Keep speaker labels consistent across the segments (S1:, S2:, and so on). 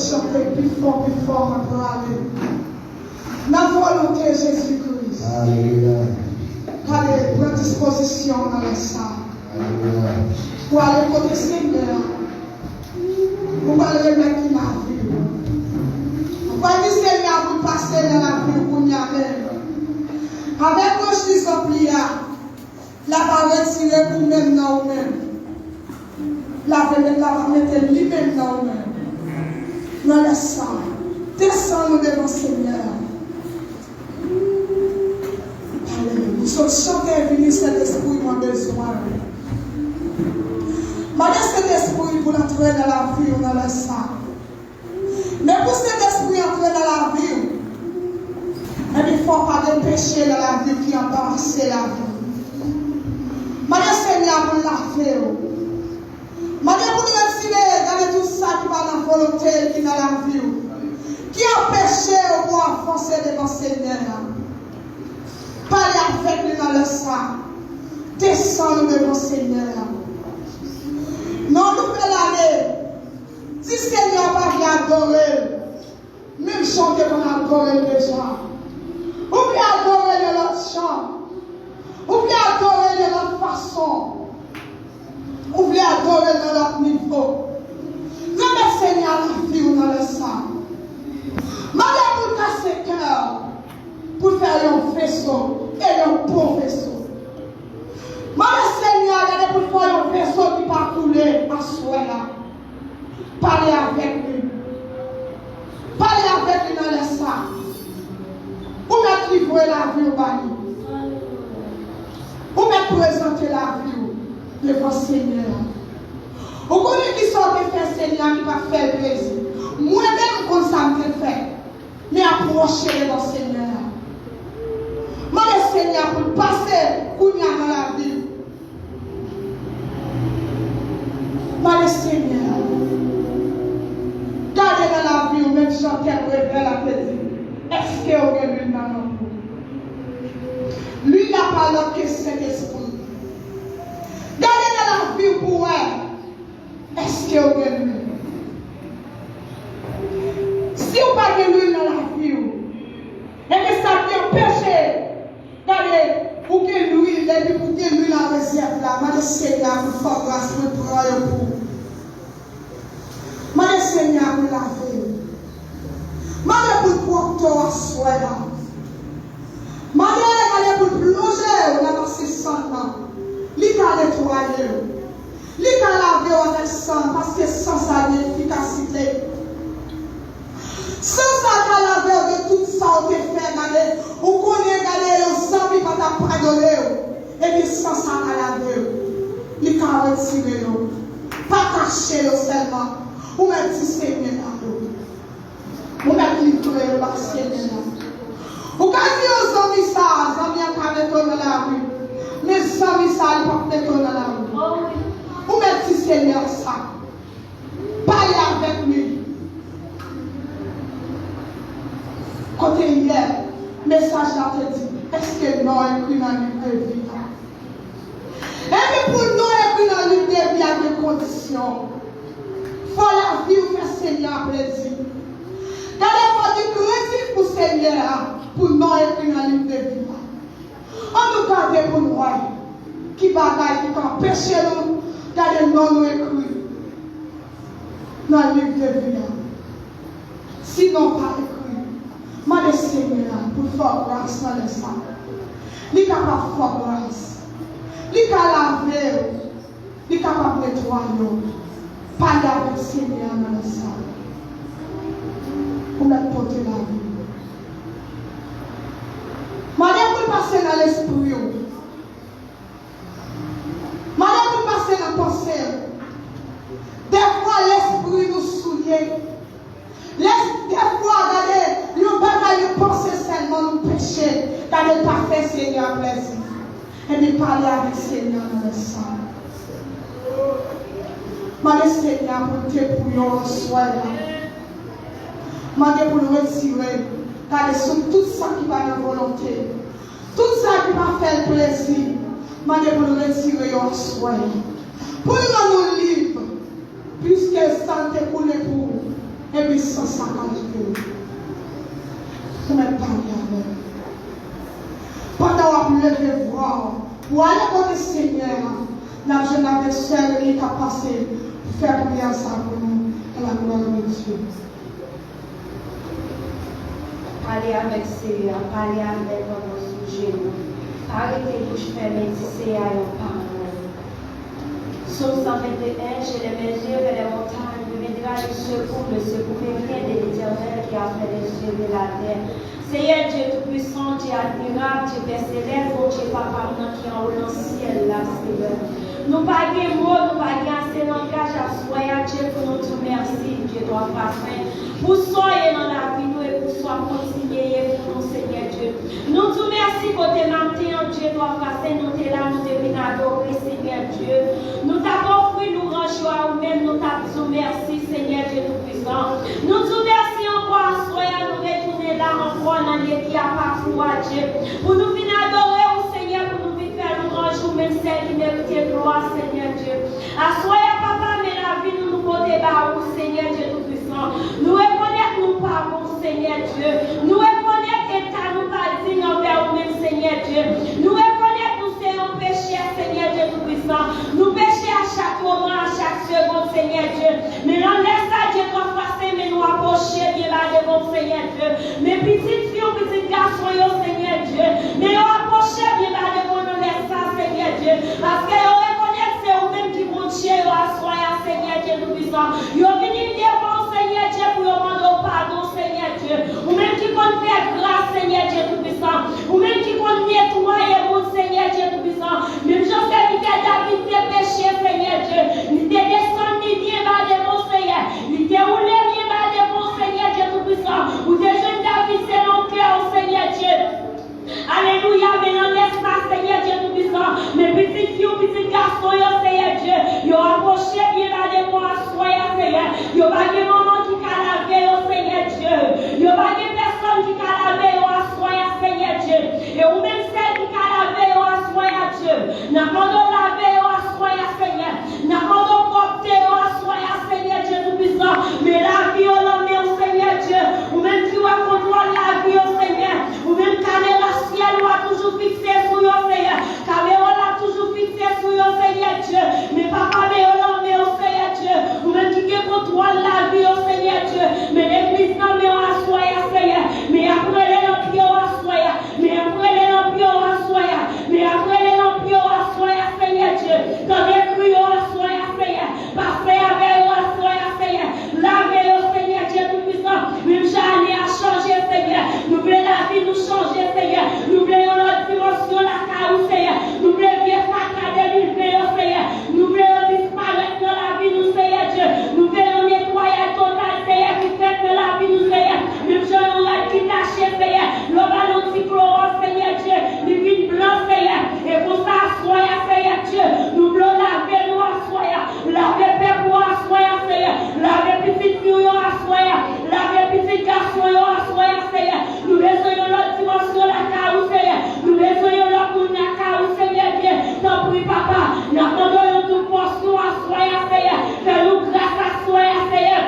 S1: chanter plus fort pour aller. La volonté de Jésus-Christ.
S2: Alléluia.
S1: Allez, prendre disposition dans la salle.
S2: Alléluia.
S1: Pour aller côté Seigneur. Pour aller remettre la vie. Pour aller Seigneur pour passer dans la vie pour y aller. Avec vos chis en prière, la va retirer pour même dans vous-même. La va mettre lui-même dans vous-même. Dans la salle. Descends-nous devant le Seigneur. Nous sommes chantés venir cet esprit, mon besoin. Malgré cet esprit pour entrer dans la vie ou dans la salle. Mais pour cet esprit entrer dans la vie, il ne faut pas de péché dans la vie qui embarrasse la vie. Malgré Seigneur pour la faire. Malgré pour nous retirer dans tout ça qui va dans la volonté qui est dans la vie. Qui a péché pour avancer devant Seigneur. Parlez avec nous dans le sang. Descends-nous devant Seigneur. Non, nous faisons l'année. Si Seigneur va y adorer, même chanter qu'on adore déjà. Ou bien adorer de l'autre chant. Ou bien adorer de l'autre façon. Ou bien adorer de l'autre niveau. Non, mais Seigneur, la vie ou dans le sang. Malgré pour casser le cœur. Pour faire un vaisseau et un bon vaisseau. Mon Seigneur, regardez pour faire un vaisseau qui va couler à soi là. Parlez avec lui. Parlez avec lui dans le sang. Ou mettre livrer la vie au bani. Ou mettre présenter la vie devant le Seigneur. Vous connaissez qui sont des faits Seigneur qui va faire plaisir. Moi-même, comme ça me fait. Mais approchez devant le Seigneur. Mon Seigneur, pour passer Kounia dans la vie. Mon Seigneur, gardez dans la vie, ou même chanter pour révéler la plaisir. Est-ce que vous avez lui dans nous? Lui n'a pas l'autre que cet esprit. Gardez dans la vie pour elle. Est-ce que vous avez lui? Si vous n'avez pas lui dans la vie, et que ça vient péché. Regardez, pour que lui, la réserve là, mon Seigneur, pour faire grâce, pour prendre pour. Mon Seigneur, pour la vie. Mon pour porter à soi là. Mon pour plonger dans ces sang. Lui qui a nettoyé. Lui qui a lavé avec sang, parce que sans ça, il y a efficacité. Sans ça, tu as lavé de tout ça, on te fait regarder. Ou qu'on est regardé, le sang qui va t'apprendre. Et puis sans ça, tu as lavé. Il t'a retiré. Pas caché seulement. Ou même si c'est bien. Ou même livré le basket. Ou quand tu as aux amis, ça, les amis qui mettent dans la rue. Mais les amis, ça, ils peuvent mettre dans la rue. Ou même si c'est bien ça. Parlez avec lui. Côté hier, message là te dit, est-ce que nous écrit dans le livre de vie? Et puis pour nous écrit dans le livre de vie, il y a des conditions. Il faut la vie ou faire Seigneur plaisir. Regardez-moi du crédit pour Seigneur, pour nous écrit dans le livre de vie. On nous garde pour nous, qui bagaille, qui empêche nous, regardez-nous nous écrit dans le livre de vie. Sinon, pas écrit. Mon Seigneur, pour faire grâce dans le sang. Il est capable de faire grâce. Il est capable de laver. Il est capable de nettoyer. Parlez avec le Seigneur dans le sang. Pour mettre porter la vie. Madame, vous passez dans l'esprit. Madame, vous passez dans la pensée. Des fois, l'esprit nous souille. Des fois, regardez, nous ne penser seulement nous pécher, regardez, pas faire Seigneur plaisir. Et de parler avec Seigneur dans le sang. Mandez Seigneur pour te prier en soi. Mandez pour nous retirer, regardez, sur tout ça qui va dans la volonté, tout ça qui va faire plaisir. Mandez pour nous retirer en soi. Pour nous rendre libres, puisque le sang est coulé pour nous. Et puis sans ça, quand je pour me parler avec. Pendant qu'on lever voir, pour aller voir le Seigneur, nous avons avec celle qui a passé pour faire prière ça pour nous, et la gloire de Dieu.
S2: Parlez avec Seigneur, parlez avec votre sujet. Arrêtez de bouche fermée, c'est à la parole. Psaume 121, j'ai les mes yeux vers les montagnes, me viendra le secours vient de l'Éternel qui a fait les cieux et la terre. Seigneur Dieu Tout-Puissant, Dieu admirable, Dieu Père Céleste, mon Dieu Papa, qui est en haut dans le ciel là, Seigneur. Nous pas de mots, nous pas assez langage à soyez Dieu pour nous tout merci, Dieu doit passer. Pour soyez dans la vie, nous et pour soi continuer pour nous, Seigneur Dieu. Nous tout merci pour tes matin, Dieu doit passer, nous t'es là, nous t'es venu adorer, Seigneur Dieu. Nous t'avons offert, nous rangeons à nous-mêmes, nous t'avons merci, Seigneur Dieu Tout-Puissant. Nous tout merci encore, soyez nous retourner là encore dans les qui a parfois, Dieu. Pour nous venir adorer au Seigneur, pour nous venir faire louange, ou même celle qui mérite gloire, Seigneur Dieu. Soyez papa, mais la vie nous côté bas, au Seigneur Dieu Tout-Puissant. Nous reconnaissons nous pardon, Seigneur Dieu. Nous reconnaissons que tu nous pas dit envers nous-mêmes, Seigneur Dieu. Nous reconnaissons nous c'est un péché, Seigneur Dieu Tout-Puissant. Nous péchons à chaque moment, à chaque seconde, Seigneur Dieu. Mais non, laisse ça, Dieu, qu'on fasse, mais nous approcher bien là devant, Seigneur Dieu. Mes petites filles, petits garçons, Seigneur Dieu. Mais nous approcher bien là devant, nous laisse ça, Seigneur Dieu. Parce que nous reconnaissons c'est vous-même qui vous Dieu, soyez, Seigneur Dieu Tout-Puissant. Vous venez devant, Seigneur Dieu, pour demander pardon, Seigneur Dieu. Vous-même qui compte faire grâce, Seigneur Dieu Tout-Puissant. Vous-même qui compte nettoyer vous, Seigneur Dieu Tout-Puissant. Même Joseph, il a David tes péchés, Seigneur Dieu. Il te descend, il vient bas devant, Seigneur. Il te roule, il bas devant, Seigneur Dieu Tout-Puissant. Ou te jeune David, c'est mon cœur, Seigneur Dieu. Alléluia, mais non, laisse pas, Seigneur Dieu Tout-Puissant. Mes petites filles, petits garçons, Seigneur Dieu. Ils ont approché bien là de moi, soyez, Seigneur. Ils n'ont pas de maman qui a lavé, Seigneur Dieu. Ils n'ont pas de personne qui a lavé, soyez, Seigneur Dieu. Et ou même celle qui a lavé, soyez, Dieu. N'a pas de laver, soyez, Seigneur. N'a pas de porter, soyez, Seigneur Dieu Tout-Puissant. Mais la vie, Seigneur Dieu. Ou même qui va contrôler la vie, Seigneur. Ou même caméra ciel, ou a toujours fixé sur le Seigneur. Caméra l'a toujours fixé sur le Seigneur Dieu. Mais papa, mais au Seigneur Dieu. Ou même qui contrôle la vie, au Seigneur Dieu. Mais l'église, non, mais on a soyez, Seigneur. Mais après les lampions, on a soyez. Mais après les lampions, on a soyez. Mais après les lampions, on a soyez, Seigneur Dieu. Dans les crues, on a soyez, Seigneur. Parfait avec on a soyez, Seigneur. Lavez, Seigneur Dieu Tout-Puissant. Même j'allais à changer, Seigneur. Nous voulons la vie nous changer, Seigneur. Nous voulons notre dimension, la carou, Seigneur. Nous voulons bien sacrer délivrer, Seigneur. Nous voulons disparaître dans la vie, nous, Seigneur Dieu. Nous voulons nettoyer total, Seigneur, qui fait de la vie, nous, Seigneur. Même si on a qui tâché, Seigneur. Le ballon cyclone, Seigneur Dieu. Les vignes blancs, Seigneur. Et pour ça, soyez, Seigneur Dieu. Nous voulons laver nous, soyez. Laver père pour soyez, Seigneur. Laver petite fille, soyez. Laver petit garçon, soyez, Seigneur. Nous besoin notre dimension, la carou, Seigneur. Nous besoin notre pour la carou, Seigneur Dieu. Tant pis, papa. Nous attendons toute portion à soyez, Seigneur. Fais-nous grâce à soyez, Seigneur.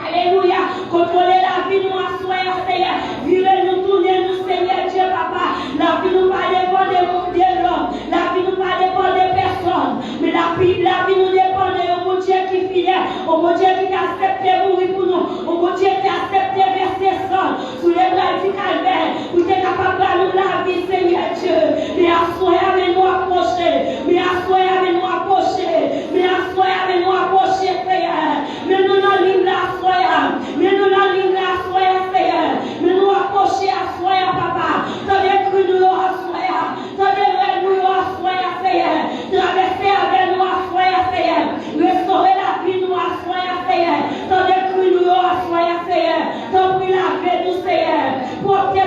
S2: Alléluia. Contrôlez la vie, nous, à soyez, Seigneur. Virez-nous, tournez-nous, Seigneur Dieu, papa. La vie nous pas dépend de l'homme. La vie nous pas dépend de personne. Mais la vie nous dépend de mon Dieu qui est fidèle. Au mon Dieu qui a accepté mourir pour nous. Au mon Dieu qui a accepté verser sang. Sous les bras du calvaire. Vous êtes capable de nous la vie, Seigneur Dieu. Mais à soyez avec nous approcher. Mais à soyez avec nous approcher. Mais à soyez avec nous approcher, Seigneur. Mais nous n'en ligne la soyez. Mais nous n'en ligne la soyez, Seigneur. Mais nous approcher à soyez, papa. Tandis que nous à soyez. Tandis que nous à soyez, Seigneur. Traverser avec nous à soyez, Seigneur. Restaurer la vie, nous à soyez, Seigneur. Tandis que nous à soyez, Seigneur. Tant pis la vie, nous, Seigneur. Portez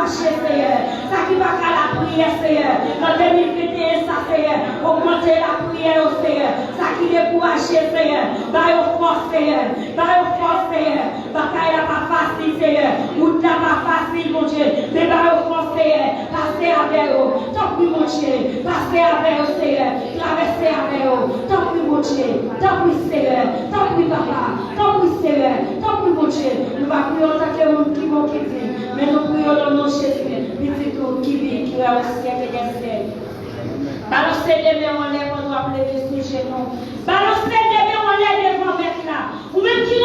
S3: décourager, Seigneur. Ça qui va à la prière, Seigneur. Dans 2021, ça, Seigneur. Augmenter la prière, Seigneur. Ça qui décourage, Seigneur. Baille au force, Seigneur. Baille au force, Seigneur. Bataille n'a pas facile, Seigneur. Route n'a pas facile, mon Dieu. Mais baille au force, Seigneur. Passez avec eux. Tant pis, mon Dieu. Passez avec eux, Seigneur. Traversez avec eux. Tant pis, mon Dieu. Tant pis, Seigneur. Tant pis, papa. Tant pis, Seigneur. Tant pis, mon Dieu. Nous va prier en tant que monde qui vont quitter. Mais nous prions dans nos Jésus. Petit tout qui vit, qui va au siècle des siècles. Balancez les mains en l'air, on doit lever sous genoux. Balancez les mains en l'air devant maintenant. Ou même qui